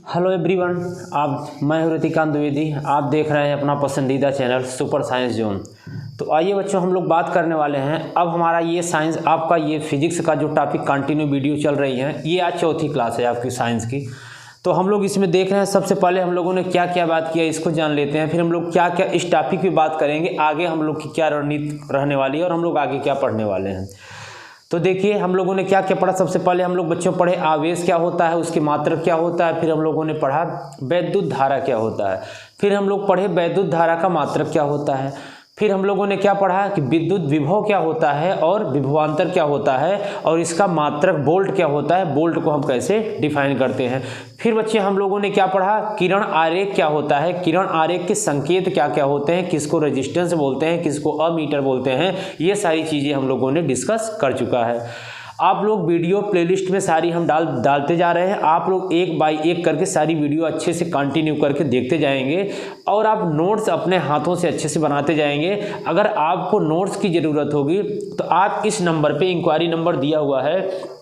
Hello everyone, मैं हूं ऋतिकांत द्विवेदी। आप देख रहे हैं अपना पसंदीदा चैनल सुपर साइंस जोन। तो आइए बच्चों, हम लोग बात करने वाले हैं अब हमारा ये साइंस, आपका ये फिजिक्स का जो टॉपिक कंटिन्यू वीडियो चल रही है, ये आज चौथी क्लास है आपकी साइंस की। तो हम लोग इसमें देख रहे हैं, सबसे पहले हम लोगों ने क्या क्या बात किया इसको जान लेते हैं, फिर हम लोग क्या क्या इस टॉपिक पे बात करेंगे, आगे हम लोग की क्या रणनीति रहने वाली है और हम लोग आगे क्या पढ़ने वाले हैं। तो देखिए हम लोगों ने क्या क्या पढ़ा। सबसे पहले हम लोग बच्चों पढ़े आवेश क्या होता है, उसकी मात्रक क्या होता है। फिर हम लोगों ने पढ़ा वैद्युत धारा क्या होता है। फिर हम लोग पढ़े वैद्युत धारा का मात्रक क्या होता है। फिर हम लोगों ने क्या पढ़ा कि विद्युत विभव क्या होता है और विभवांतर क्या होता है और इसका मात्रक वोल्ट क्या होता है, वोल्ट को हम कैसे डिफाइन करते हैं। फिर बच्चे हम लोगों ने क्या पढ़ा, किरण आरेख क्या होता है, किरण आरेख के संकेत क्या क्या होते हैं, किसको रेजिस्टेंस बोलते हैं, किसको अमीटर बोलते हैं, ये सारी चीज़ें हम लोगों ने डिस्कस कर चुका है। आप लोग वीडियो प्लेलिस्ट में सारी हम डालते जा रहे हैं। आप लोग एक बाय एक करके सारी वीडियो अच्छे से कंटिन्यू करके देखते जाएंगे और आप नोट्स अपने हाथों से अच्छे से बनाते जाएंगे। अगर आपको नोट्स की ज़रूरत होगी तो आप इस नंबर पे, इंक्वायरी नंबर दिया हुआ है,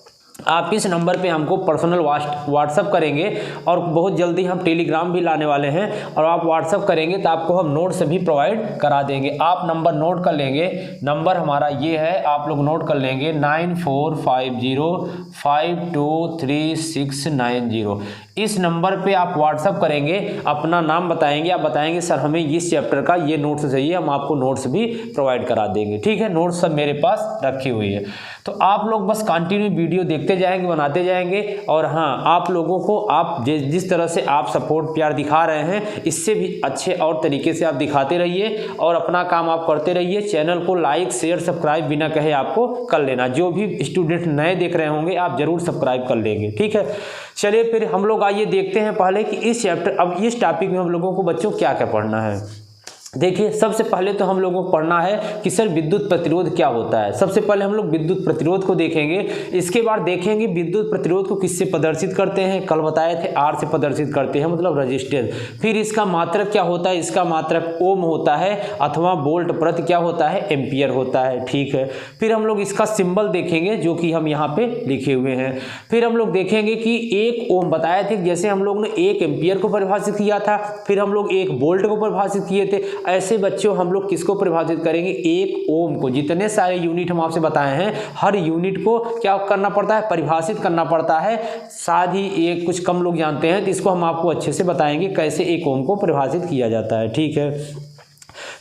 आप इस नंबर पे हमको पर्सनल व्हाट्सअप करेंगे और बहुत जल्दी हम टेलीग्राम भी लाने वाले हैं और आप व्हाट्सअप करेंगे तो आपको हम नोट्स भी प्रोवाइड करा देंगे। आप नंबर नोट कर लेंगे, नंबर हमारा ये है, आप लोग नोट कर लेंगे 9450523690। इस नंबर पे आप व्हाट्सअप करेंगे, अपना नाम बताएंगे, आप बताएंगे सर हमें इस चैप्टर का ये नोट्स चाहिए, हम आपको नोट्स भी प्रोवाइड करा देंगे। ठीक है, नोट्स सब मेरे पास रखी हुई है। तो आप लोग बस कंटिन्यू वीडियो देखते जाएंगे, बनाते जाएंगे। और हाँ, आप लोगों को आप जिस तरह से आप सपोर्ट प्यार दिखा रहे हैं, इससे भी अच्छे और तरीके से आप दिखाते रहिए और अपना काम आप करते रहिए। चैनल को लाइक शेयर सब्सक्राइब बिना कहे आपको कर लेना। जो भी स्टूडेंट नए देख रहे होंगे आप जरूर सब्सक्राइब कर लेंगे। ठीक है, चलिए फिर हम लोग आइए देखते हैं पहले कि इस चैप्टर, अब इस टॉपिक में हम लोगों को बच्चों क्या क्या पढ़ना है। देखिए सबसे पहले तो हम लोगों को पढ़ना है कि सर विद्युत प्रतिरोध क्या होता है। सबसे पहले हम लोग विद्युत प्रतिरोध को देखेंगे, इसके बाद देखेंगे विद्युत प्रतिरोध को किससे प्रदर्शित करते हैं। कल बताए थे आर से प्रदर्शित करते हैं, मतलब रेजिस्टेंस। फिर इसका मात्रक क्या होता है, इसका मात्रक ओम होता है अथवा वोल्ट प्रति क्या होता है, एम्पियर होता है। ठीक है, फिर हम लोग इसका सिंबल देखेंगे जो कि हम यहाँ पे लिखे हुए हैं। फिर हम लोग देखेंगे कि एक ओम बताए थे, जैसे हम लोग ने एक एम्पियर को परिभाषित किया था, फिर हम लोग एक वोल्ट को परिभाषित किए थे, ऐसे बच्चों हम लोग किसको परिभाषित करेंगे, एक ओम को। जितने सारे यूनिट हम आपसे बताए हैं, हर यूनिट को क्या करना पड़ता है, परिभाषित करना पड़ता है। साथ ही एक कुछ कम लोग जानते हैं तो इसको हम आपको अच्छे से बताएंगे कैसे एक ओम को परिभाषित किया जाता है। ठीक है,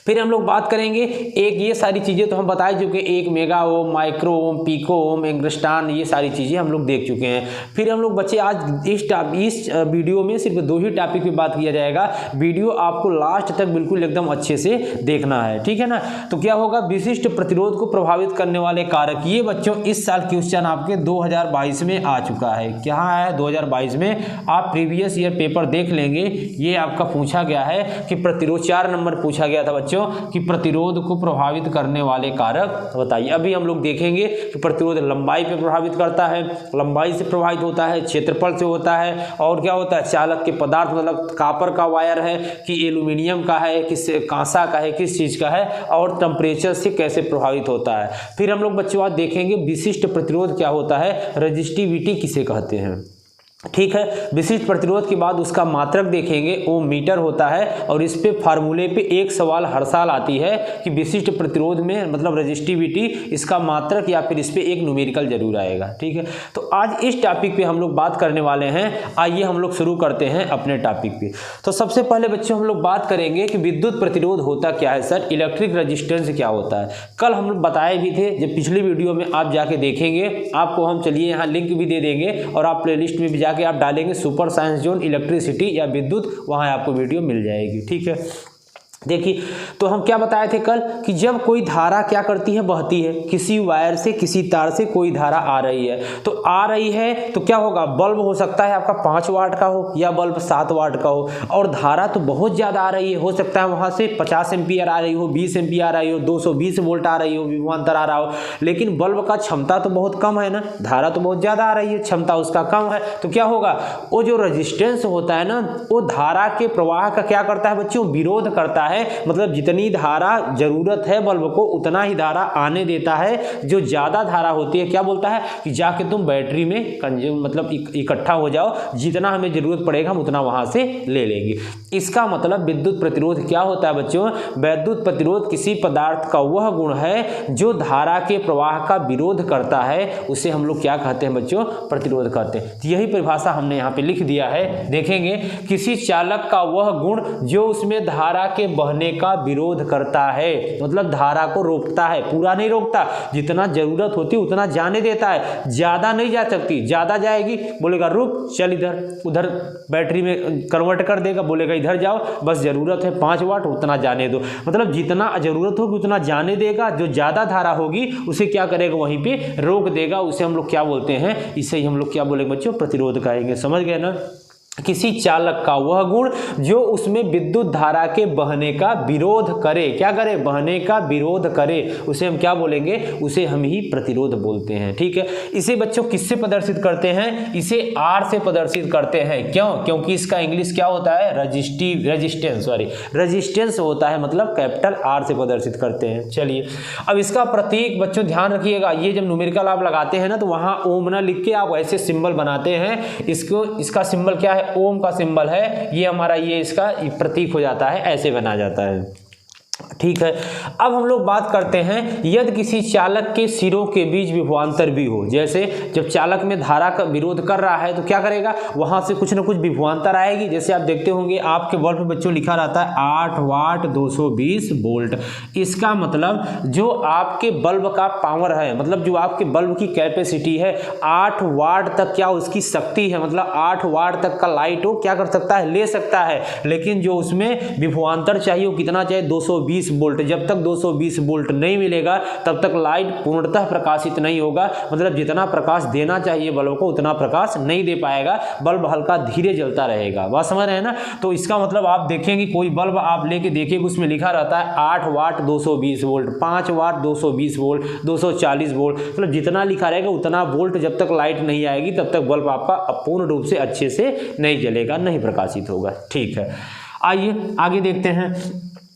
फिर हम लोग बात करेंगे एक, ये सारी चीज़ें तो हम बता चुके हैं, एक mega ohm, micro ohm, pico ohm, angstrom, ये सारी चीज़ें हम लोग देख चुके हैं। फिर हम लोग बच्चे आज इस वीडियो में सिर्फ दो ही टॉपिक पे बात किया जाएगा। वीडियो आपको लास्ट तक बिल्कुल एकदम अच्छे से देखना है। ठीक है ना। तो क्या होगा, विशिष्ट प्रतिरोध को प्रभावित करने वाले कारक। ये बच्चों इस साल क्वेश्चन आपके 2022 में आ चुका है। क्या है 2022 में, आप प्रीवियस ईयर पेपर देख लेंगे, ये आपका पूछा गया है कि प्रतिरोध, 4 नंबर पूछा गया था बच्चों कि प्रतिरोध को प्रभावित करने वाले कारक बताइए। अभी हम लोग देखेंगे कि प्रतिरोध लंबाई पे प्रभावित करता है, लंबाई से प्रभावित होता है, क्षेत्रफल से होता है, और क्या होता है, चालक के पदार्थ, मतलब कॉपर का वायर है कि एल्यूमिनियम का है, किस कांसा का है, किस चीज़ का है, और टेम्परेचर से कैसे प्रभावित होता है। फिर हम लोग बच्चों आज देखेंगे विशिष्ट प्रतिरोध क्या होता है, रेजिस्टिविटी किसे कहते हैं। ठीक है, विशिष्ट प्रतिरोध के बाद उसका मात्रक देखेंगे, ओम मीटर होता है। और इस पे फार्मूले पे एक सवाल हर साल आती है कि विशिष्ट प्रतिरोध में मतलब रेजिस्टिविटी, इसका मात्रक या फिर इस पे एक न्यूमेरिकल जरूर आएगा। ठीक है, तो आज इस टॉपिक पे हम लोग बात करने वाले हैं। आइए हम लोग शुरू करते हैं अपने टॉपिक पे। तो सबसे पहले बच्चों हम लोग बात करेंगे कि विद्युत प्रतिरोध होता क्या है सर, इलेक्ट्रिक रेजिस्टेंस क्या होता है। कल हम लोग बताए भी थे, जब पिछली वीडियो में आप जाके देखेंगे, आपको हम चलिए यहाँ लिंक भी दे देंगे और आप प्ले लिस्ट में भी कि आप डालेंगे सुपर साइंस जोन इलेक्ट्रिसिटी या विद्युत, वहां आपको वीडियो मिल जाएगी। ठीक है, देखिए तो हम क्या बताए थे कल कि जब कोई धारा क्या करती है, बहती है, किसी वायर से किसी तार से कोई धारा आ रही है, तो आ रही है तो क्या होगा, बल्ब हो सकता है आपका 5 वाट का हो या बल्ब 7 वाट का हो, और धारा तो बहुत ज़्यादा आ रही है, हो सकता है वहाँ से 50 एम्पियर आ रही हो, 20 एम्पियर आ रही हो, 220 वोल्ट आ रही हो, विभवांतर आ रहा हो, लेकिन बल्ब का क्षमता तो बहुत कम है ना, धारा तो बहुत ज़्यादा आ रही है, क्षमता उसका कम है, तो क्या होगा, वो जो रेजिस्टेंस होता है ना, वो धारा के प्रवाह का क्या करता है बच्चों, विरोध करता है। है, मतलब जितनी धारा जरूरत है बल्ब को उतना ही धारा आने देता है। जो ज़्यादा धारा होती है क्या बोलता है कि जाके तुम बैटरी में कंज्यूम मतलब इकट्ठा हो जाओ, जितना हमें जरूरत पड़ेगा हम उतना वहां से ले लेंगे। इसका मतलब विद्युत प्रतिरोध क्या होता है बच्चों? विद्युत प्रतिरोध किसी पदार्थ का वह गुण है जो धारा के प्रवाह का विरोध करता है, उसे हम लोग क्या कहते हैं बच्चों? प्रतिरोध कहते हैं। तो यही परिभाषा हमने यहाँ पे लिख दिया है, देखेंगे। किसी चालक का वह गुण जो उसमें धारा के बहने का विरोध करता है, मतलब धारा को रोकता है, पूरा नहीं रोकता, जितना जरूरत होती है उतना जाने देता है, ज्यादा नहीं जा सकती, ज्यादा जाएगी बोलेगा रुक चल इधर, उधर बैटरी में कन्वर्ट कर देगा, बोलेगा इधर जाओ, बस जरूरत है 5 वाट उतना जाने दो, मतलब जितना जरूरत होगी उतना जाने देगा। जो ज्यादा धारा होगी उसे क्या करेगा? वहीं पे रोक देगा। उसे हम लोग क्या बोलते हैं? इसे ही हम लोग क्या बोलेंगे बच्चों? प्रतिरोध कहेंगे। समझ गए ना? किसी चालक का वह गुण जो उसमें विद्युत धारा के बहने का विरोध करे, क्या करे? बहने का विरोध करे, उसे हम क्या बोलेंगे? उसे हम ही प्रतिरोध बोलते हैं। ठीक है। इसे बच्चों किससे प्रदर्शित करते हैं? इसे R से प्रदर्शित करते हैं। क्यों? क्योंकि इसका इंग्लिश क्या होता है? रेजिस्टेंस होता है, मतलब कैपिटल R से प्रदर्शित करते हैं। चलिए अब इसका प्रतीक बच्चों ध्यान रखिएगा, ये जब न्यूमेरिकल आप लगाते हैं ना तो वहां ओम ना लिख के आप ऐसे सिंबल बनाते हैं। इसका सिंबल क्या है? ओम का सिंबल है, ये हमारा ये इसका प्रतीक हो जाता है, ऐसे बना जाता है। ठीक है। अब हम लोग बात करते हैं यदि किसी चालक के सिरों के बीच विभवांतर भी हो, जैसे जब चालक में धारा का विरोध कर रहा है तो क्या करेगा? वहां से कुछ ना कुछ विभवांतर आएगी। जैसे आप देखते होंगे आपके बल्ब पे बच्चों लिखा रहता है 8 वाट 220 वोल्ट। इसका मतलब जो आपके बल्ब का पावर है, मतलब जो आपके बल्ब की कैपेसिटी है 8 वाट तक क्या उसकी शक्ति है, मतलब 8 वाट तक का लाइट वो क्या कर सकता है? ले सकता है। लेकिन जो उसमें विभवांतर चाहिए वो कितना चाहिए? 220 वोल्ट। जब तक 220 वोल्ट नहीं मिलेगा तब तक लाइट पूर्णतः प्रकाशित नहीं होगा, मतलब जितना प्रकाश देना चाहिए बल्ब को उतना प्रकाश नहीं दे पाएगा, बल्ब हल्का धीरे जलता रहेगा। बात समझ रहे हैं ना? तो इसका मतलब आप देखेंगे कोई बल्ब आप लेके देखिएगा उसमें लिखा रहता है 8 वाट 220 वोल्ट, 5 वाट 220 वोल्ट, 240 वोल्ट, मतलब जितना लिखा रहेगा उतना वोल्ट जब तक लाइट नहीं आएगी तब तक बल्ब आपका पूर्ण रूप से अच्छे से नहीं जलेगा, नहीं प्रकाशित होगा। ठीक है। आइए आगे देखते हैं।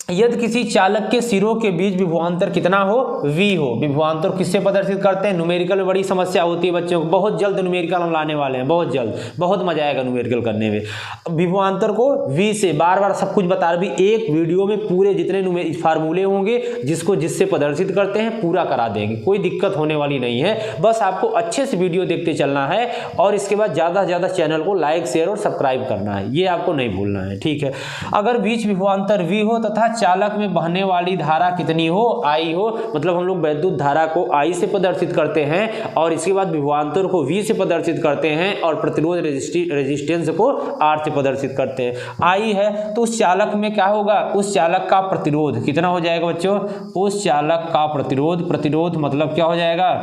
यदि किसी चालक के सिरों के बीच विभवांतर कितना हो? V हो। विभवांतर किससे प्रदर्शित करते हैं? न्यूमेरिकल में बड़ी समस्या होती है बच्चों को, बहुत जल्द न्यूमेरिकल हम लाने वाले हैं, बहुत जल्द, बहुत मजा आएगा न्यूमेरिकल करने में। विभवांतर को V से बार बार सब कुछ बता रहे, भी एक वीडियो में पूरे जितने फार्मूले होंगे जिससे प्रदर्शित करते हैं पूरा करा देंगे, कोई दिक्कत होने वाली नहीं है। बस आपको अच्छे से वीडियो देखते चलना है और इसके बाद ज़्यादा से ज़्यादा चैनल को लाइक शेयर और सब्सक्राइब करना है, ये आपको नहीं भूलना है। ठीक है। अगर बीच विभवांतर V हो तथा चालक में बहने वाली धारा कितनी हो? I हो, मतलब हम लोग विद्युत धारा को I से प्रदर्शित करते हैं और इसके बाद विभवांतर को V से प्रदर्शित करते हैं और प्रतिरोध रेजिस्टेंस को R से प्रदर्शित करते हैं। I है तो उस चालक में क्या होगा? उस चालक का प्रतिरोध कितना हो जाएगा बच्चों? उस चालक का प्रतिरोध मतलब क्या हो जाएगा?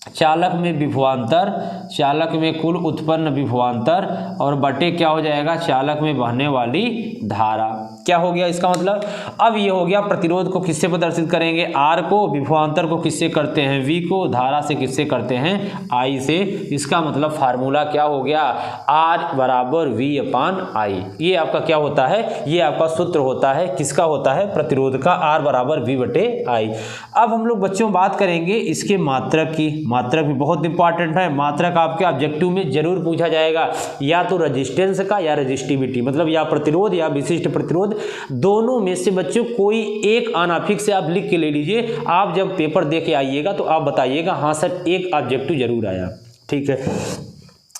चालक में विभवांतर, चालक में कुल उत्पन्न विभवांतर और बटे क्या हो जाएगा? चालक में बहने वाली धारा। क्या हो गया इसका मतलब? अब ये हो गया प्रतिरोध को किससे प्रदर्शित करेंगे? R को। विभवांतर को किससे करते हैं? V को। धारा से किससे करते हैं? I से। इसका मतलब फार्मूला क्या हो गया? R बराबर V अपान I। ये आपका क्या होता है? ये आपका सूत्र होता है, किसका होता है? प्रतिरोध का। R बराबर V बटे I। अब हम लोग बच्चों बात करेंगे इसके मात्रक की। मात्रक भी बहुत इंपॉर्टेंट है। मात्रक आपके ऑब्जेक्टिव में जरूर पूछा जाएगा, या तो रेजिस्टेंस का या रेजिस्टिविटी, मतलब या प्रतिरोध या विशिष्ट प्रतिरोध, दोनों में से बच्चों कोई एक अनाफिक से आप लिख के ले लीजिए। आप जब पेपर दे के आइएगा तो आप बताइएगा हाँ सर एक ऑब्जेक्टिव जरूर आया। ठीक है।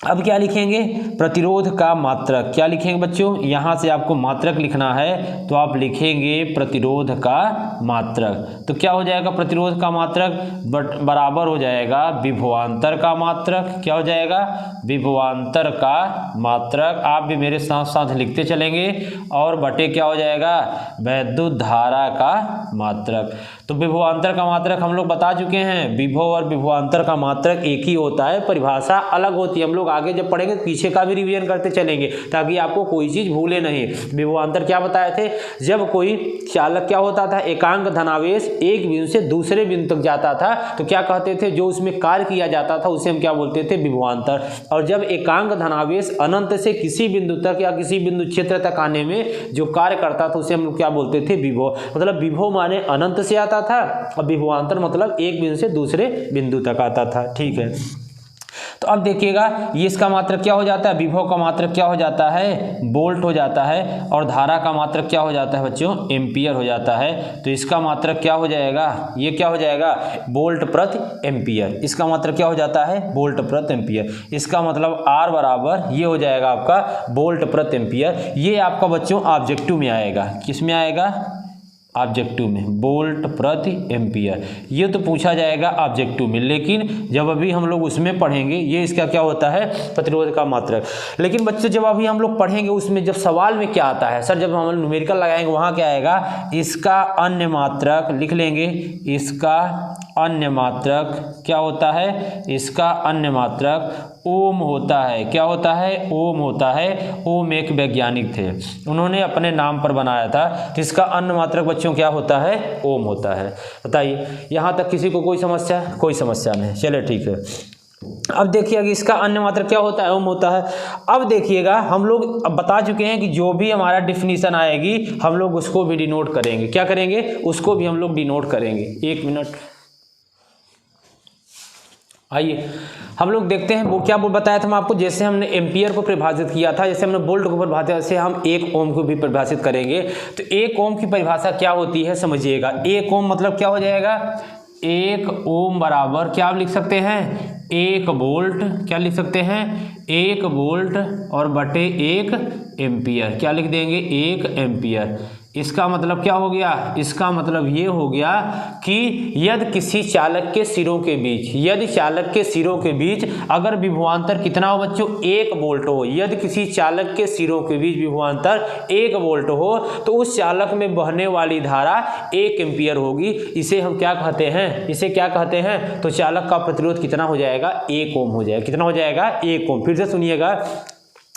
अब क्या लिखेंगे? प्रतिरोध का मात्रक। क्या लिखेंगे बच्चों? यहाँ से आपको मात्रक लिखना है तो आप लिखेंगे प्रतिरोध का मात्रक। तो क्या हो जाएगा? प्रतिरोध का मात्रक बराबर हो जाएगा विभवांतर का मात्रक। क्या हो जाएगा? विभवांतर का मात्रक। आप भी मेरे साथ साथ लिखते चलेंगे और बटे क्या हो जाएगा? विद्युत धारा का मात्रक। तो विभवांतर का मात्रक हम लोग बता चुके हैं, विभव और विभवांतर का मात्रक एक ही होता है, परिभाषा अलग होती है। हम लोग आगे जब पढ़ेंगे पीछे का भी रिवीजन करते चलेंगे ताकि आपको कोई चीज़ भूले नहीं। विभवांतर क्या बताए थे, जब कोई चालक क्या होता था, एकांक धनावेश एक बिंदु से दूसरे बिंदु तक जाता था तो क्या कहते थे, जो उसमें कार्य किया जाता था उसे हम क्या बोलते थे, विभवांतर। और जब एकांक धनावेश अनंत से किसी बिंदु तक या किसी बिंदु क्षेत्र तक आने में जो कार्य करता था उसे हम लोग क्या बोलते थे, विभव। मतलब विभव माने अनंत से आता था और विभवांतर मतलब एक बिंदु से दूसरे बिंदु तक आता था। ठीक है, तो अब देखिएगा ये इसका मात्रक क्या हो जाता है, विभव का मात्रक क्या हो जाता है, वोल्ट हो जाता है, और धारा का मात्रक क्या हो जाता है बच्चों, एम्पियर हो जाता है। तो इसका मात्रक क्या हो जाएगा, ये क्या हो जाएगा, वोल्ट प्रति एम्पियर। इसका मात्रक क्या हो जाता है, वोल्ट प्रति एम्पियर। इसका मतलब R बराबर ये हो जाएगा आपका वोल्ट प्रति एम्पियर। ये आपका बच्चों ऑब्जेक्टिव में आएगा, किस में आएगा, ऑब्जेक्टिव में, वोल्ट प्रति एम्पियर। ये तो पूछा जाएगा ऑब्जेक्टिव में, लेकिन जब अभी हम लोग उसमें पढ़ेंगे ये इसका क्या होता है, प्रतिरोध का मात्रक। लेकिन बच्चों जब अभी हम लोग पढ़ेंगे उसमें जब सवाल में क्या आता है, सर जब हम न्यूमेरिकल लगाएंगे वहाँ क्या आएगा, इसका अन्य मात्रक लिख लेंगे, इसका अन्य मात्रक क्या होता है, इसका अन्य मात्रक ओम होता है। क्या होता है, ओम होता है। ओम एक वैज्ञानिक थे, उन्होंने अपने नाम पर बनाया था, तो इसका अन्य मात्रक बच्चों क्या होता है, ओम होता है। बताइए यहाँ तक किसी को कोई समस्या, कोई समस्या नहीं, चलिए ठीक है। अब देखिएगा इसका अन्य मात्रक क्या होता है, ओम होता है। अब देखिएगा हम लोग अब बता चुके हैं कि जो भी हमारा डिफिनीशन आएगी हम लोग उसको भी डिनोट करेंगे। क्या करेंगे, उसको भी हम लोग डिनोट करेंगे। एक मिनट, आइए हम लोग देखते हैं वो क्या बताया था मैं आपको, जैसे हमने एम्पियर को परिभाषित किया था, जैसे हमने वोल्ट को परिभाषित, ऐसे हम एक ओम को भी परिभाषित करेंगे। तो एक ओम की परिभाषा क्या होती है समझिएगा। एक ओम मतलब क्या हो जाएगा, एक ओम बराबर क्या आप लिख सकते हैं, एक वोल्ट। क्या लिख सकते हैं, एक वोल्ट और बटे एक एम्पियर। क्या लिख देंगे, एक एम्पियर। इसका मतलब क्या हो गया, इसका मतलब ये हो गया कि यदि किसी चालक के सिरों के बीच, यदि चालक के सिरों के बीच अगर विभवांतर कितना हो बच्चों, एक वोल्ट हो, यदि किसी चालक के सिरों के बीच विभवांतर एक वोल्ट हो तो उस चालक में बहने वाली धारा एक एम्पियर होगी। इसे हम क्या कहते हैं, इसे क्या कहते हैं, तो चालक का प्रतिरोध कितना हो जाएगा, एक ओम हो जाएगा। कितना हो जाएगा, एक ओम। फिर से सुनिएगा,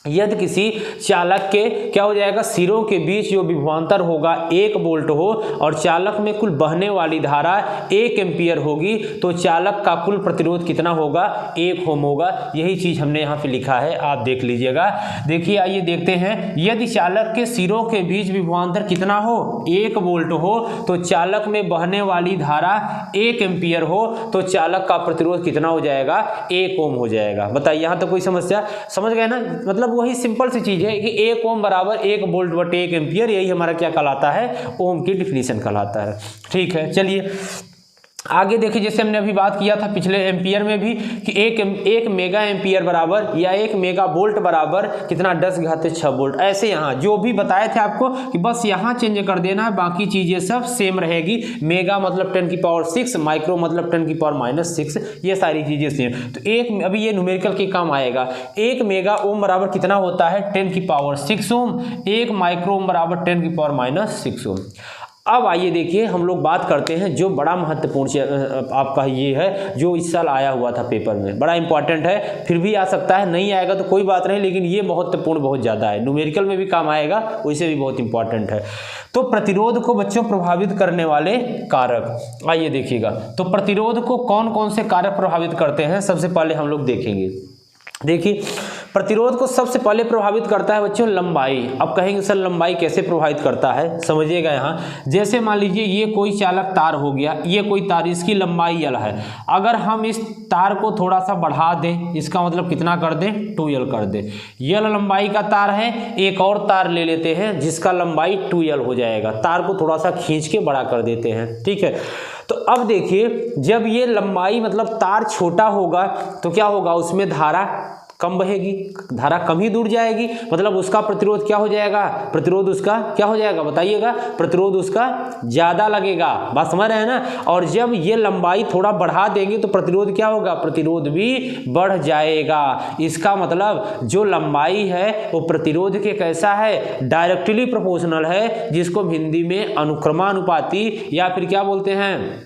यदि किसी चालक के क्या हो जाएगा, सिरों के बीच जो विभवांतर होगा एक वोल्ट हो और चालक में कुल बहने वाली धारा एक एम्पियर होगी तो चालक का कुल प्रतिरोध कितना होगा, एक ओम होगा। यही चीज हमने यहाँ पे लिखा है, आप देख लीजिएगा। देखिए आइए देखते हैं, यदि चालक के सिरों के बीच विभवांतर कितना हो, एक वोल्ट हो, तो चालक में बहने वाली धारा एक एम्पियर हो तो चालक का प्रतिरोध कितना हो जाएगा, एक ओम हो जाएगा। बताइए यहाँ तो कोई समस्या, समझ गए ना। मतलब वही सिंपल सी चीज है कि एक ओम बराबर एक वोल्ट बटे एक एम्पियर, यही हमारा क्या कहलाता है, ओम की डिफिनीशन कहलाता है। ठीक है, चलिए आगे देखिए, जैसे हमने अभी बात किया था पिछले एम्पियर में भी कि एक मेगा एम्पियर बराबर या एक मेगा वोल्ट बराबर कितना, 10⁻6 वोल्ट। ऐसे यहाँ जो भी बताए थे आपको कि बस यहाँ चेंज कर देना है, बाकी चीजें सब सेम रहेगी। मेगा मतलब 10⁻6, माइक्रो मतलब 10⁻⁻6, ये सारी चीजें सेम। तो एक अभी ये न्यूमेरिकल के काम आएगा। एक मेगा ओम बराबर कितना होता है, 10⁻6 ओम। एक माइक्रो ओम बराबर 10⁻⁻6 ओम। अब आइए देखिए हम लोग बात करते हैं जो बड़ा महत्वपूर्ण आपका ये है, जो इस साल आया हुआ था पेपर में, बड़ा इंपॉर्टेंट है। फिर भी आ सकता है, नहीं आएगा तो कोई बात नहीं, लेकिन ये महत्वपूर्ण बहुत ज़्यादा है, न्यूमेरिकल में भी काम आएगा, वैसे भी बहुत इंपॉर्टेंट है। तो प्रतिरोध को बच्चों प्रभावित करने वाले कारक, आइए देखिएगा। तो प्रतिरोध को कौन कौन से कारक प्रभावित करते हैं, सबसे पहले हम लोग देखेंगे। देखिए प्रतिरोध को सबसे पहले प्रभावित करता है बच्चों लंबाई। अब कहेंगे सर लंबाई कैसे प्रभावित करता है, समझिएगा यहाँ। जैसे मान लीजिए ये कोई चालक तार हो गया, ये कोई तार, इसकी लंबाई L है। अगर हम इस तार को थोड़ा सा बढ़ा दें, इसका मतलब कितना कर दें, 2L कर दें। L लंबाई का तार है, एक और तार ले लेते हैं जिसका लंबाई 2L हो जाएगा। तार को थोड़ा सा खींच के बड़ा कर देते हैं, ठीक है। तो अब देखिए जब ये लंबाई मतलब तार छोटा होगा तो क्या होगा, उसमें धारा कम बहेगी, धारा कम ही दूर जाएगी, मतलब उसका प्रतिरोध क्या हो जाएगा, प्रतिरोध उसका क्या हो जाएगा बताइएगा, प्रतिरोध उसका ज़्यादा लगेगा। बात समझ रहे हैं ना। और जब ये लंबाई थोड़ा बढ़ा देंगे तो प्रतिरोध क्या होगा, प्रतिरोध भी बढ़ जाएगा। इसका मतलब जो लंबाई है वो प्रतिरोध के कैसा है, डायरेक्टली प्रोपोर्शनल है, जिसको हम हिंदी में अनुक्रमानुपाती या फिर क्या बोलते हैं,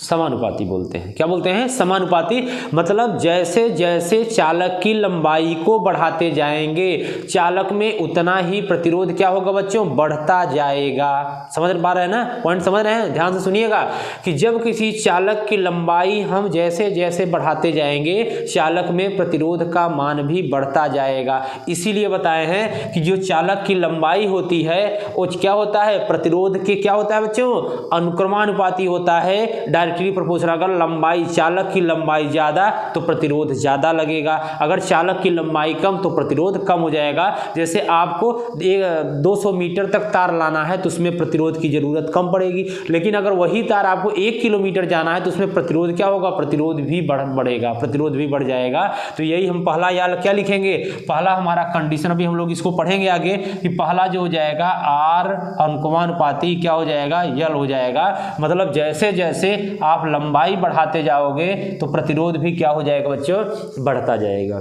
समानुपाती बोलते हैं। क्या बोलते हैं, समानुपाती। मतलब जैसे जैसे चालक की लंबाई को बढ़ाते जाएंगे चालक में उतना ही प्रतिरोध क्या होगा बच्चों, बढ़ता जाएगा। समझ पा रहे हैं ना, पॉइंट समझ रहे हैं, ध्यान से सुनिएगा कि जब किसी चालक की लंबाई हम जैसे जैसे बढ़ाते जाएंगे चालक में प्रतिरोध का मान भी बढ़ता जाएगा। इसीलिए बताए हैं कि जो चालक की लंबाई होती है वो क्या होता है, प्रतिरोध के क्या होता है बच्चों, अनुक्रमानुपाती होता है, डायरेक्टली प्रोपोर्शनल। अगर लंबाई, चालक की लंबाई ज़्यादा तो प्रतिरोध ज़्यादा लगेगा, अगर चालक की लंबाई कम तो प्रतिरोध कम हो जाएगा। जैसे आपको 200 मीटर तक तार लाना है तो उसमें प्रतिरोध की ज़रूरत कम पड़ेगी, लेकिन अगर वही तार आपको 1 किलोमीटर जाना है तो उसमें प्रतिरोध क्या होगा, प्रतिरोध भी बढ़ेगा, प्रतिरोध भी बढ़ जाएगा। तो यही हम पहला या क्या लिखेंगे, पहला हमारा कंडीशन, अभी हम लोग इसको पढ़ेंगे आगे कि पहला जो हो जाएगा आर अनुक्रमानुपाती क्या हो जाएगा, यल हो जाएगा। मतलब जैसे जैसे आप लंबाई बढ़ाते जाओगे तो प्रतिरोध भी क्या हो जाएगा बच्चों, बढ़ता जाएगा।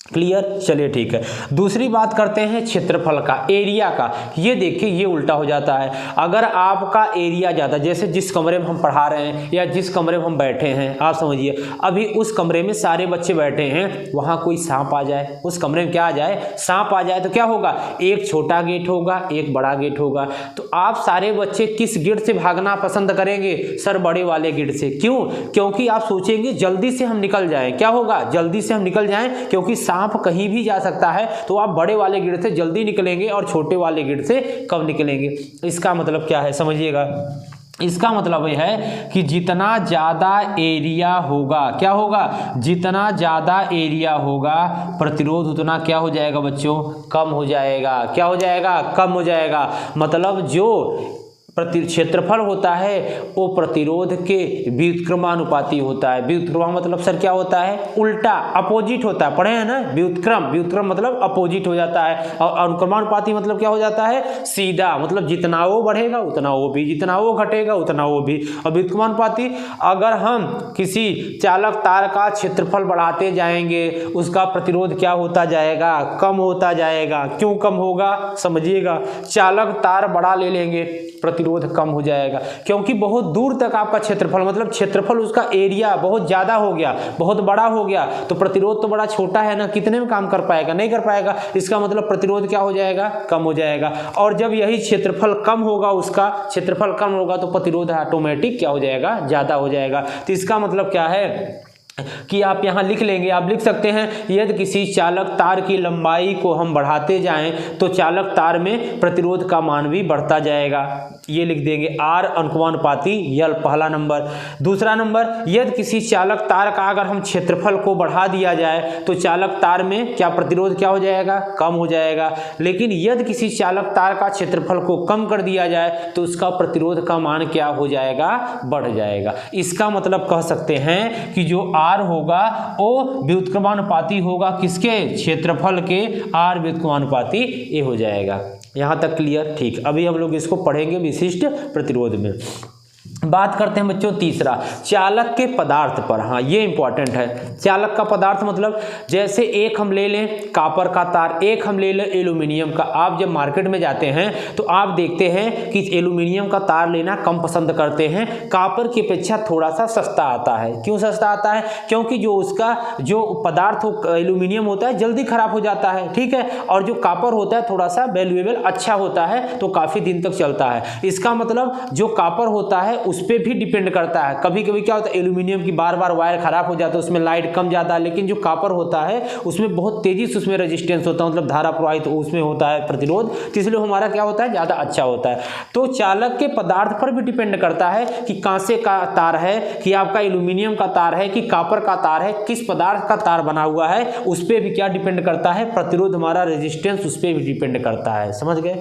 क्लियर, चलिए ठीक है। दूसरी बात करते हैं क्षेत्रफल का, एरिया का। ये देखिए ये उल्टा हो जाता है। अगर आपका एरिया ज़्यादा, जैसे जिस कमरे में हम पढ़ा रहे हैं या जिस कमरे में हम बैठे हैं, आप समझिए अभी उस कमरे में सारे बच्चे बैठे हैं, वहाँ कोई सांप आ जाए, उस कमरे में क्या आ जाए, सांप आ जाए, तो क्या होगा, एक छोटा गेट होगा एक बड़ा गेट होगा। तो आप सारे बच्चे किस गेट से भागना पसंद करेंगे, सर बड़े वाले गेट से। क्यों, क्योंकि आप सोचेंगे जल्दी से हम निकल जाएं, क्या होगा, जल्दी से हम निकल जाएं, क्योंकि सांप कहीं भी जा सकता है। तो आप बड़े वाले गेट से जल्दी निकलेंगे और छोटे वाले गेट से कब निकलेंगे। इसका मतलब क्या है समझिएगा, इसका मतलब यह है कि जितना ज़्यादा एरिया होगा, क्या होगा, जितना ज़्यादा एरिया होगा प्रतिरोध उतना क्या हो जाएगा बच्चों, कम हो जाएगा। क्या हो जाएगा, कम हो जाएगा। मतलब जो क्षेत्रफल होता है वो प्रतिरोध के व्युत्क्रमानुपाती होता है। व्युत्क्रम मतलब सर क्या होता है, उल्टा, अपोजिट होता है, पढ़े हैं ना, व्युत्क्रम, व्युत्क्रम मतलब अपोजिट हो जाता है। और अनुक्रमानुपाती मतलब क्या हो जाता है, सीधा, मतलब जितना वो बढ़ेगा उतना वो भी, जितना वो घटेगा उतना वो भी। और व्युत्क्रमानुपाती, अगर हम किसी चालक तार का क्षेत्रफल बढ़ाते जाएंगे उसका प्रतिरोध क्या होता जाएगा, कम होता जाएगा। क्यों कम होगा समझिएगा, चालक तार बड़ा ले लेंगे प्रतिरोध कम हो जाएगा, क्योंकि बहुत दूर तक आपका क्षेत्रफल, मतलब क्षेत्रफल उसका एरिया बहुत ज़्यादा हो गया, बहुत बड़ा हो गया, तो प्रतिरोध तो बड़ा छोटा है ना, कितने में काम कर पाएगा, नहीं कर पाएगा। इसका मतलब प्रतिरोध क्या हो जाएगा, कम हो जाएगा। और जब यही क्षेत्रफल कम होगा, उसका क्षेत्रफल कम होगा तो प्रतिरोध ऑटोमेटिक क्या हो जाएगा, ज़्यादा हो जाएगा। तो इसका मतलब क्या है कि आप यहाँ लिख लेंगे, आप लिख सकते हैं यदि किसी चालक तार की लंबाई को हम बढ़ाते जाएं तो चालक तार में प्रतिरोध का मान भी बढ़ता जाएगा। ये लिख देंगे आर अनुक्रमानुपाती यल, पहला नंबर। दूसरा नंबर, यदि किसी चालक तार का अगर हम क्षेत्रफल को बढ़ा दिया जाए तो चालक तार में क्या प्रतिरोध क्या हो जाएगा, कम हो जाएगा। लेकिन यदि किसी चालक तार का क्षेत्रफल को कम कर दिया जाए तो उसका प्रतिरोध का मान क्या हो जाएगा, बढ़ जाएगा। इसका मतलब कह सकते हैं कि जो आर होगा वो व्युत्क्रमानुपाती होगा किसके, क्षेत्रफल के, आर व्युत्क्रमानुपाती ये हो जाएगा। यहां तक क्लियर, ठीक। अभी हम लोग इसको पढ़ेंगे विशिष्ट प्रतिरोध में। बात करते हैं बच्चों तीसरा, चालक के पदार्थ पर। हाँ ये इंपॉर्टेंट है। चालक का पदार्थ मतलब जैसे एक हम ले लें कॉपर का तार, एक हम ले लें एल्यूमिनियम का। आप जब मार्केट में जाते हैं तो आप देखते हैं कि एल्यूमिनियम का तार लेना कम पसंद करते हैं, कॉपर की अपेक्षा थोड़ा सा सस्ता आता है। क्यों सस्ता आता है, क्योंकि जो उसका जो पदार्थ एल्यूमिनियम होता है जल्दी खराब हो जाता है, ठीक है, और जो कॉपर होता है थोड़ा सा वैल्यूएबल अच्छा होता है, तो काफ़ी दिन तक चलता है। इसका मतलब जो कॉपर होता है उस पर भी डिपेंड करता है। कभी कभी क्या होता है, एल्यूमिनियम की बार बार वायर खराब हो जाता है, उसमें लाइट कम ज़्यादा, लेकिन जो कॉपर होता है उसमें बहुत तेजी से उसमें रेजिस्टेंस होता है, मतलब धारा प्रवाहित उसमें होता है प्रतिरोध, तो इसलिए हमारा क्या होता है, ज़्यादा अच्छा होता है। तो चालक के पदार्थ पर भी डिपेंड करता है कि कांसे का तार है, कि आपका एल्यूमिनियम का तार है, कि कॉपर का तार है, किस पदार्थ का तार बना हुआ है, उस पर भी क्या डिपेंड करता है, प्रतिरोध हमारा रेजिस्टेंस उस पर भी डिपेंड करता है। समझ गए।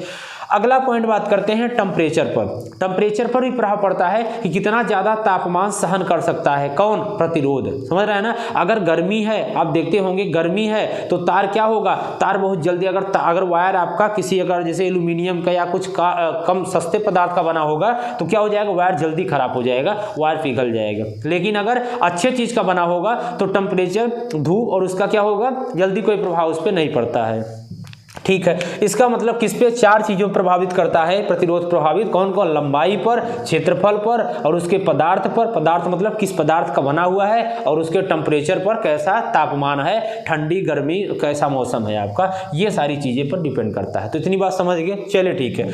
अगला पॉइंट बात करते हैं टेम्परेचर पर। टेम्परेचर पर भी प्रभाव पड़ता है कि कितना ज़्यादा तापमान सहन कर सकता है कौन, प्रतिरोध। समझ रहे हैं ना। अगर गर्मी है, आप देखते होंगे गर्मी है तो तार क्या होगा, तार बहुत जल्दी अगर वायर आपका किसी अगर जैसे एल्यूमिनियम का या कुछ कम सस्ते पदार्थ का बना होगा तो क्या हो जाएगा, वायर जल्दी खराब हो जाएगा, वायर पिघल जाएगा। लेकिन अगर अच्छे चीज़ का बना होगा तो टेम्परेचर, धूप और उसका क्या होगा, जल्दी कोई प्रभाव उस पर नहीं पड़ता है। ठीक है, इसका मतलब किस पे, 4 चीज़ों प्रभावित करता है प्रतिरोध प्रभावित, कौन कौन, लंबाई पर, क्षेत्रफल पर और उसके पदार्थ पर। पदार्थ मतलब किस पदार्थ का बना हुआ है, और उसके टेम्परेचर पर, कैसा तापमान है, ठंडी गर्मी, कैसा मौसम है आपका, ये सारी चीज़ें पर डिपेंड करता है। तो इतनी बात समझ गए, चलिए ठीक है।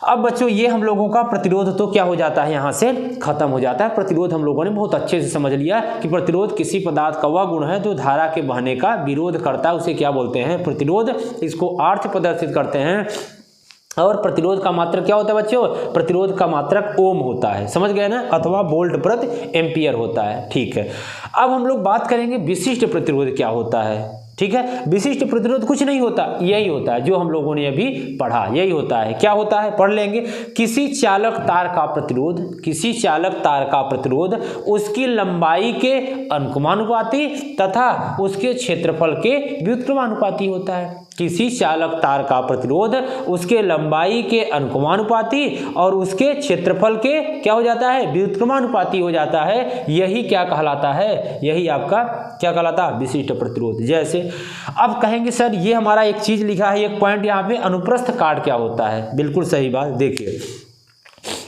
अब बच्चों ये हम लोगों का प्रतिरोध तो क्या हो जाता है, यहाँ से खत्म हो जाता है। प्रतिरोध हम लोगों ने बहुत अच्छे से समझ लिया कि प्रतिरोध किसी पदार्थ का वह गुण है जो धारा के बहने का विरोध करता है, उसे क्या बोलते हैं, प्रतिरोध। इसको आर्थ प्रदर्शित करते हैं। और प्रतिरोध का मात्रक क्या होता है बच्चों, प्रतिरोध का मात्रक ओम होता है, समझ गए ना, अथवा वोल्ट प्रति एम्पियर होता है। ठीक है, अब हम लोग बात करेंगे विशिष्ट प्रतिरोध क्या होता है। ठीक है, विशिष्ट प्रतिरोध कुछ नहीं होता, यही होता है जो हम लोगों ने अभी पढ़ा, यही होता है। क्या होता है, पढ़ लेंगे। किसी चालक तार का प्रतिरोध, किसी चालक तार का प्रतिरोध उसकी लंबाई के अनुक्रमानुपाती तथा उसके क्षेत्रफल के व्युत्क्रमानुपाती होता है। किसी चालक तार का प्रतिरोध उसके लंबाई के अनुक्रमानुपाती और उसके क्षेत्रफल के क्या हो जाता है, व्युत्क्रमानुपाती हो जाता है। यही क्या कहलाता है, यही आपका क्या कहलाता है, विशिष्ट प्रतिरोध। जैसे अब कहेंगे सर ये हमारा एक चीज लिखा है, एक पॉइंट यहाँ पे, अनुप्रस्थ काट क्या होता है। बिल्कुल सही बात, देखिए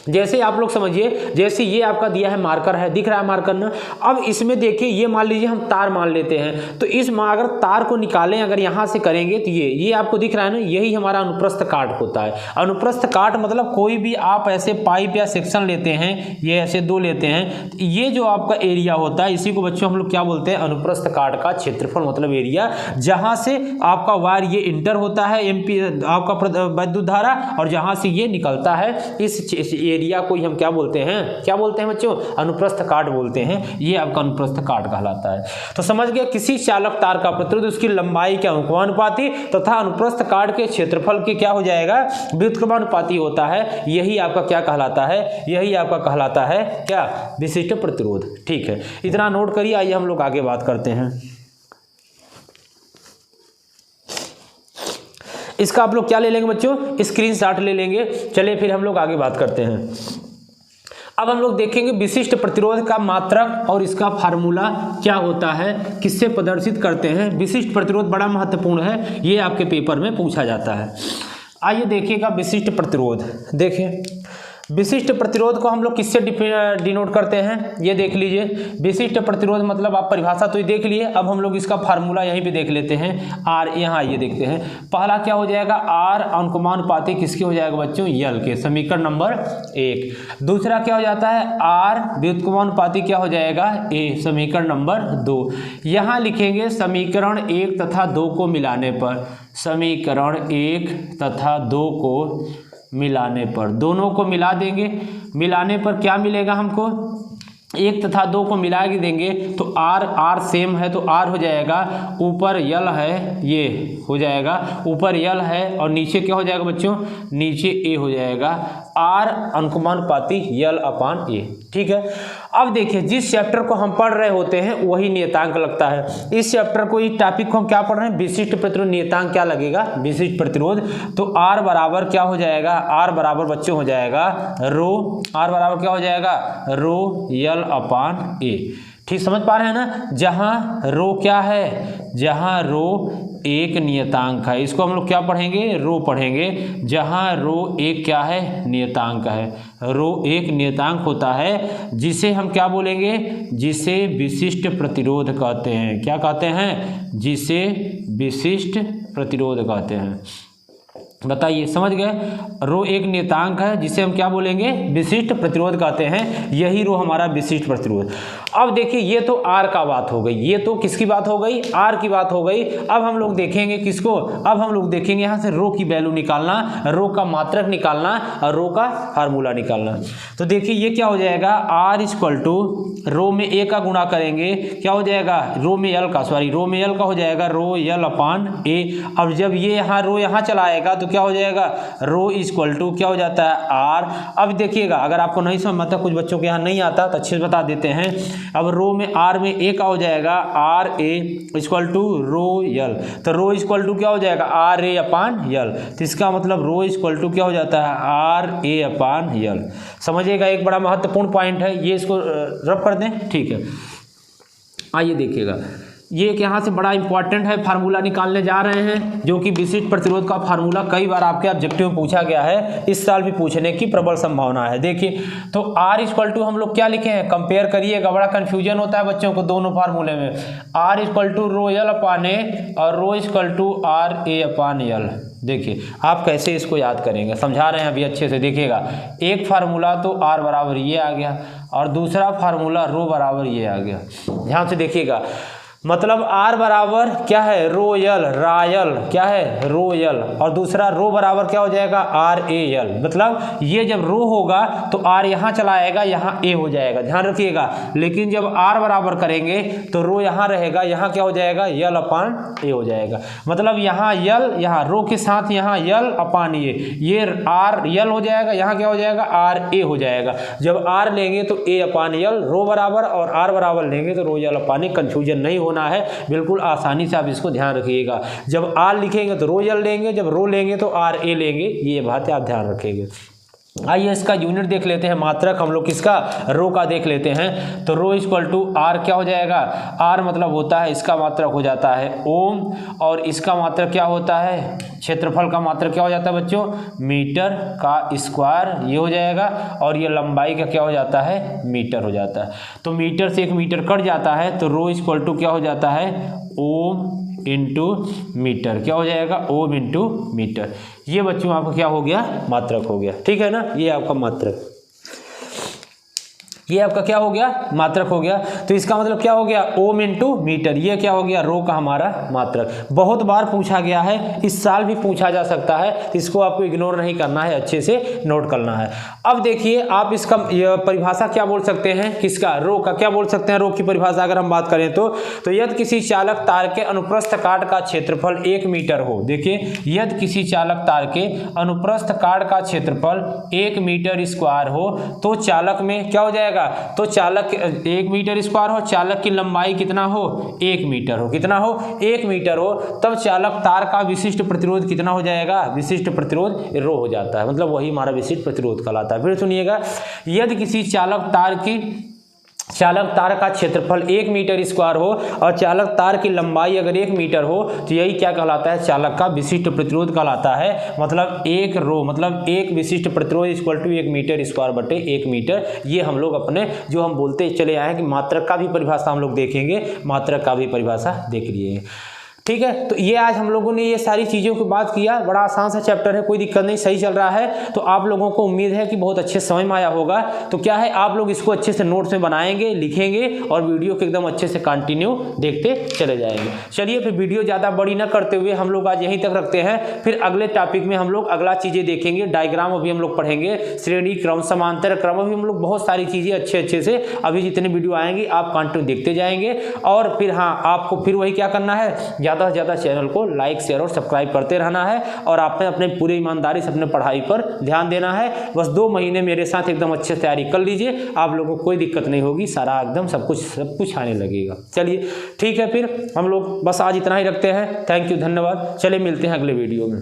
जैसे आप लोग समझिए, जैसे ये आपका दिया है मार्कर है, दिख रहा है मार्कर ना। अब इसमें देखिए ये मान लीजिए हम तार मान लेते हैं, तो इस अगर तार को निकालें, अगर यहाँ से करेंगे तो ये आपको दिख रहा है ना, यही हमारा अनुप्रस्थ काट होता है। अनुप्रस्थ काट मतलब कोई भी आप ऐसे पाइप या सेक्शन लेते हैं, ये ऐसे 2 लेते हैं, तो ये जो आपका एरिया होता है इसी को बच्चों हम लोग क्या बोलते हैं, अनुप्रस्थ काट का क्षेत्रफल मतलब एरिया, जहाँ से आपका वायर ये इंटर होता है एम्पी आपका विद्युत धारा, और जहाँ से ये निकलता है इस एरिया को हम क्या बोलते हैं, क्या बोलते हैं बच्चों, अनुप्रस्थ काट बोलते हैं। ये आपका अनुप्रस्थ काट कहलाता है। तो समझ गए, किसी चालक तार का प्रतिरोध उसकी लंबाई के अनुक्रमानुपाती तथा अनुप्रस्थ काट के क्षेत्रफल के क्या हो जाएगा, व्युत्क्रमानुपाती होता है। यही आपका क्या कहलाता है, यही आपका कहलाता है क्या, विशिष्ट प्रतिरोध। ठीक है, इतना नोट करिए। आइए हम लोग आगे बात करते हैं। इसका आप लोग क्या ले लेंगे बच्चों, स्क्रीनशॉट ले लेंगे। चलिए फिर हम लोग आगे बात करते हैं। अब हम लोग देखेंगे विशिष्ट प्रतिरोध का मात्रक और इसका फार्मूला क्या होता है, किससे प्रदर्शित करते हैं। विशिष्ट प्रतिरोध बड़ा महत्वपूर्ण है, ये आपके पेपर में पूछा जाता है। आइए देखिएगा विशिष्ट प्रतिरोध। देखिए विशिष्ट प्रतिरोध को हम लोग किससे डिनोट करते हैं, ये देख लीजिए। विशिष्ट प्रतिरोध मतलब आप परिभाषा तो ये देख लिए, अब हम लोग इसका फार्मूला यहीं पे देख लेते हैं। आर, यहाँ ये देखते हैं, पहला क्या हो जाएगा, आर अनुक्रमानुपाती किसके हो जाएगा बच्चों, यल के, समीकरण नंबर 1। दूसरा क्या हो जाता है, आर व्युत्क्रमानुपाती क्या हो जाएगा, ए, समीकरण नंबर 2। यहाँ लिखेंगे समीकरण 1 तथा 2 को मिलाने पर, समीकरण 1 तथा 2 को मिलाने पर, दोनों को मिला देंगे। मिलाने पर क्या मिलेगा हमको, 1 तथा 2 को मिला के देंगे तो आर सेम है तो आर हो जाएगा, ऊपर यल है, ये हो जाएगा, ऊपर यल है और नीचे क्या हो जाएगा बच्चों, नीचे ए हो जाएगा। आर अनुक्रमानुपाती यल अपान ए। ठीक है, अब देखिए जिस चैप्टर को हम पढ़ रहे होते हैं वही नियतांक लगता है। इस चैप्टर को, इस टॉपिक को हम क्या पढ़ रहे हैं, विशिष्ट प्रतिरोध। नियतांक क्या लगेगा, विशिष्ट प्रतिरोध। तो आर बराबर क्या हो जाएगा, आर बराबर बच्चों हो जाएगा रो, आर बराबर क्या हो जाएगा, रो यल अपान ए। ठीक समझ पा रहे हैं ना। जहाँ रो क्या है, जहाँ रो एक नियतांक है, इसको हम लोग क्या पढ़ेंगे, रो पढ़ेंगे। जहाँ रो एक क्या है, नियतांक है, रो एक नियतांक होता है, जिसे हम क्या बोलेंगे, जिसे विशिष्ट प्रतिरोध कहते हैं। क्या कहते हैं, जिसे विशिष्ट प्रतिरोध कहते हैं। बताइए, समझ गए। रो एक नियतांक है जिसे हम क्या बोलेंगे, विशिष्ट प्रतिरोध कहते हैं। यही रो हमारा विशिष्ट प्रतिरोध। अब देखिए ये तो आर का बात हो गई, ये तो किसकी बात हो गई, आर की बात हो गई। अब हम लोग देखेंगे किसको, अब हम लोग देखेंगे यहाँ से रो की वैल्यू निकालना, रो का मात्रक निकालना और रो का फार्मूला निकालना। तो देखिए ये क्या हो जाएगा, आर इक्वल टू रो में ए का गुणा करेंगे, क्या हो जाएगा, रो में एल का, सॉरी रो में एल का हो जाएगा रो एल अपान ए। अब जब ये यहाँ रो यहाँ चला आएगा तो क्या हो जाएगा, रो इक्वल टू क्या हो जाता है आर। अब देखिएगा अगर आपको नहीं समझ आता, कुछ बच्चों के यहाँ नहीं आता तो अच्छे से बता देते हैं। अब रो में आर में ए का हो जाएगा आर ए इक्वल टू रो यल, तो रो इक्वल टू क्या हो जाएगा आर ए अपान यल। तो इसका मतलब रो इक्वल टू क्या हो जाता है आर ए अपान यल। समझिएगा एक बड़ा महत्वपूर्ण पॉइंट है ये, इसको रब कर दें, ठीक है। आइए देखिएगा ये एक यहाँ से बड़ा इंपॉर्टेंट है, फार्मूला निकालने जा रहे हैं जो कि विशिष्ट प्रतिरोध का फार्मूला कई बार आपके ऑब्जेक्टिव में पूछा गया है, इस साल भी पूछने की प्रबल संभावना है। देखिए तो R इक्वल टू हम लोग क्या लिखे हैं, कंपेयर करिएगा, बड़ा कंफ्यूजन होता है बच्चों को दोनों फार्मूले में। R equal to rho L upon A और rho equal to R A upon L. देखिए आप कैसे इसको याद करेंगे, समझा रहे हैं अभी अच्छे से। देखिएगा एक फार्मूला तो R बराबर ये आ गया और दूसरा फार्मूला रो बराबर ये आ गया। ध्यान से देखिएगा, मतलब R बराबर क्या है रोयल, रायल क्या है रोयल, और दूसरा रो बराबर क्या हो जाएगा आर ए यल। मतलब ये जब रो होगा तो R यहाँ चला आएगा, यहाँ ए हो जाएगा, ध्यान रखिएगा। लेकिन जब R बराबर करेंगे तो रो यहाँ रहेगा, यहाँ क्या हो जाएगा यल अपान ए हो जाएगा। मतलब यहाँ यल, यहाँ रो के साथ यहाँ यल अपान ये R यल हो जाएगा, यहाँ क्या हो जाएगा आर ए हो जाएगा। जब R लेंगे तो ए अपान यल रो बराबर, और R बराबर लेंगे तो रो यल अपान ए। कंफ्यूजन नहीं होना है, बिल्कुल आसानी से आप इसको ध्यान रखिएगा। जब आर लिखेंगे तो रो यल लेंगे, जब रो लेंगे तो आर ए लेंगे, ये बात आप ध्यान रखेंगे। आइए इसका यूनिट देख लेते हैं, मात्रक हम लोग किसका, रो का देख लेते हैं। तो रो इक्वल टू आर क्या हो जाएगा, आर मतलब होता है इसका मात्रक हो जाता है ओम, और इसका मात्रक क्या होता है, क्षेत्रफल का मात्रक क्या हो जाता है बच्चों, मीटर का स्क्वायर ये हो जाएगा, और ये लंबाई का क्या हो जाता है मीटर हो जाता है। तो मीटर से एक मीटर कट जाता है तो रो इक्वल टू क्या हो जाता है ओम इंटू मीटर, क्या हो जाएगा ओम इंटू मीटर। ये बच्चों आपका क्या हो गया, मात्रक हो गया, ठीक है ना। ये आपका मात्रक, ये आपका क्या हो गया, मात्रक हो गया। तो इसका मतलब क्या हो गया ओम इंटू मीटर, ये क्या हो गया रो का हमारा मात्रक। बहुत बार पूछा गया है, इस साल भी पूछा जा सकता है, तो इसको आपको इग्नोर नहीं करना है, अच्छे से नोट करना है। अब देखिए आप इसका परिभाषा क्या बोल सकते हैं, किसका, रो का क्या बोल सकते हैं। रो की परिभाषा अगर हम बात करें तो यदि किसी चालक तार के अनुप्रस्थ काट का क्षेत्रफल 1 मीटर हो, देखिए यदि किसी चालक तार के अनुप्रस्थ काट का क्षेत्रफल 1 मीटर स्क्वायर हो तो चालक में क्या हो जाएगा, तो चालक 1 मीटर स्क्वायर हो, चालक की लंबाई कितना हो 1 मीटर हो, कितना हो 1 मीटर हो, तब चालक तार का विशिष्ट प्रतिरोध कितना हो जाएगा, विशिष्ट प्रतिरोध रो हो जाता है, मतलब वही हमारा विशिष्ट प्रतिरोध कहलाता है। फिर सुनिएगा, यदि किसी चालक तार का क्षेत्रफल 1 मीटर स्क्वायर हो और चालक तार की लंबाई अगर 1 मीटर हो तो यही क्या कहलाता है, चालक का विशिष्ट प्रतिरोध कहलाता है। मतलब एक रो, मतलब एक विशिष्ट प्रतिरोध इक्वल टू 1 मीटर स्क्वायर बटे 1 मीटर। ये हम लोग अपने जो हम बोलते चले आए हैं कि मात्रक का भी परिभाषा हम लोग देखेंगे, मात्रक का भी परिभाषा देख लिए, ठीक है। तो ये आज हम लोगों ने ये सारी चीज़ों की बात किया, बड़ा आसान सा चैप्टर है, कोई दिक्कत नहीं, सही चल रहा है। तो आप लोगों को उम्मीद है कि बहुत अच्छे समझ में आया होगा। तो क्या है, आप लोग इसको अच्छे से नोट्स में बनाएंगे, लिखेंगे और वीडियो को एकदम अच्छे से कंटिन्यू देखते चले जाएंगे। चलिए फिर वीडियो ज़्यादा बड़ी ना करते हुए हम लोग आज यहीं तक रखते हैं। फिर अगले टॉपिक में हम लोग अगला चीज़ें देखेंगे, डायग्राम अभी हम लोग पढ़ेंगे, श्रेणी क्रम, समांतर क्रम, अभी हम लोग बहुत सारी चीज़ें अच्छे से अभी जितने वीडियो आएंगे आप कंटिन्यू देखते जाएंगे। और फिर हाँ, आपको फिर वही क्या करना है, ज़्यादा से ज़्यादा चैनल को लाइक शेयर और सब्सक्राइब करते रहना है, और आपने अपने पूरी ईमानदारी से अपने पढ़ाई पर ध्यान देना है। बस 2 महीने मेरे साथ एकदम अच्छे से तैयारी कर लीजिए, आप लोगों को कोई दिक्कत नहीं होगी, सारा एकदम सब कुछ आने लगेगा। चलिए ठीक है, फिर हम लोग बस आज इतना ही रखते हैं। थैंक यू, धन्यवाद। चलिए मिलते हैं अगले वीडियो में।